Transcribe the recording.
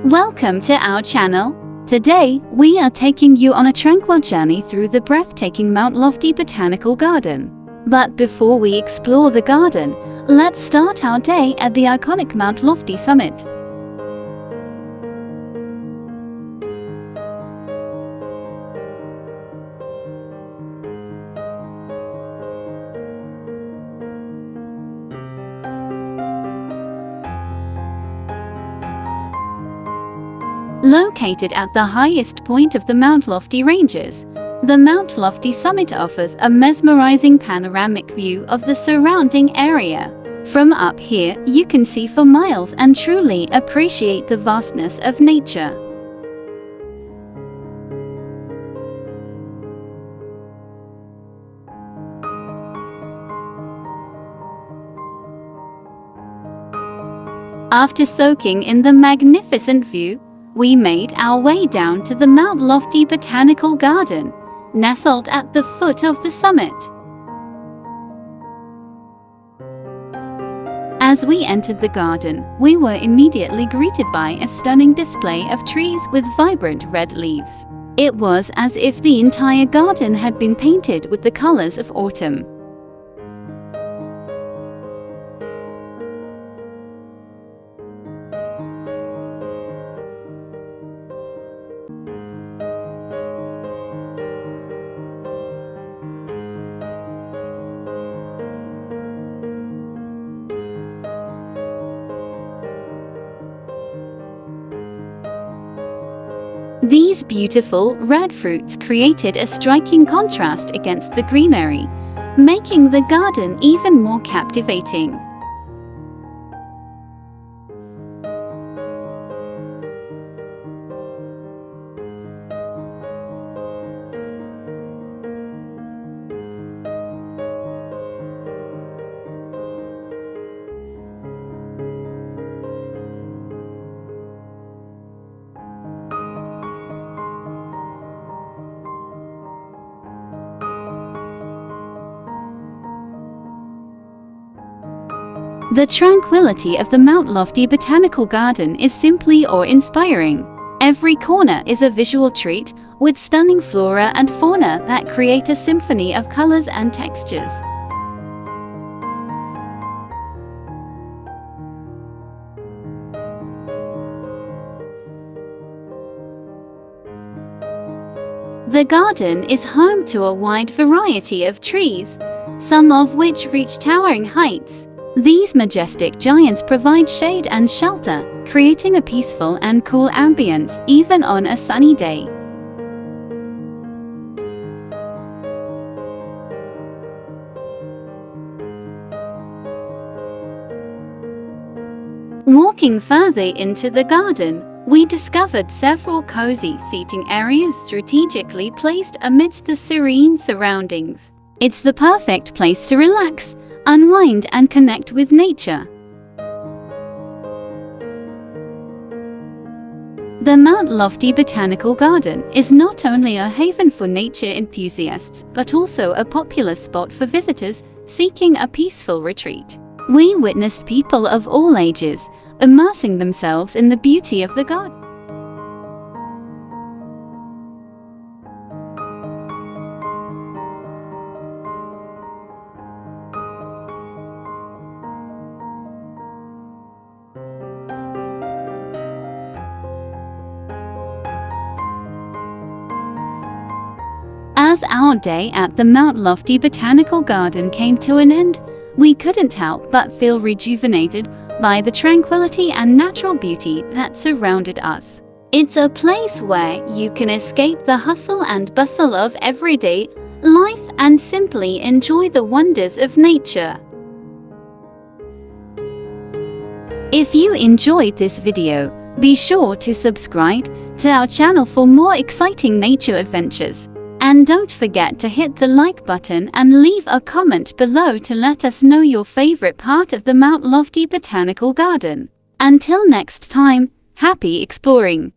Welcome to our channel. Today, we are taking you on a tranquil journey through the breathtaking Mount Lofty Botanical Garden. But before we explore the garden, let's start our day at the iconic Mount Lofty summit. Located at the highest point of the Mount Lofty ranges, the Mount Lofty summit offers a mesmerizing panoramic view of the surrounding area. From up here, you can see for miles and truly appreciate the vastness of nature. After soaking in the magnificent view, we made our way down to the Mount Lofty Botanical Garden, nestled at the foot of the summit. As we entered the garden, we were immediately greeted by a stunning display of trees with vibrant red leaves. It was as if the entire garden had been painted with the colors of autumn. These beautiful red fruits created a striking contrast against the greenery, making the garden even more captivating. The tranquility of the Mount Lofty Botanical Garden is simply awe-inspiring. Every corner is a visual treat, with stunning flora and fauna that create a symphony of colors and textures. The garden is home to a wide variety of trees, some of which reach towering heights. These majestic giants provide shade and shelter, creating a peaceful and cool ambience even on a sunny day. Walking further into the garden, we discovered several cozy seating areas strategically placed amidst the serene surroundings. It's the perfect place to relax, unwind and connect with nature. The Mount Lofty Botanical Garden is not only a haven for nature enthusiasts, but also a popular spot for visitors seeking a peaceful retreat. We witnessed people of all ages immersing themselves in the beauty of the garden. As our day at the Mount Lofty Botanical Garden came to an end, we couldn't help but feel rejuvenated by the tranquility and natural beauty that surrounded us. It's a place where you can escape the hustle and bustle of everyday life and simply enjoy the wonders of nature. If you enjoyed this video, be sure to subscribe to our channel for more exciting nature adventures. And don't forget to hit the like button and leave a comment below to let us know your favorite part of the Mount Lofty Botanical Garden. Until next time, happy exploring!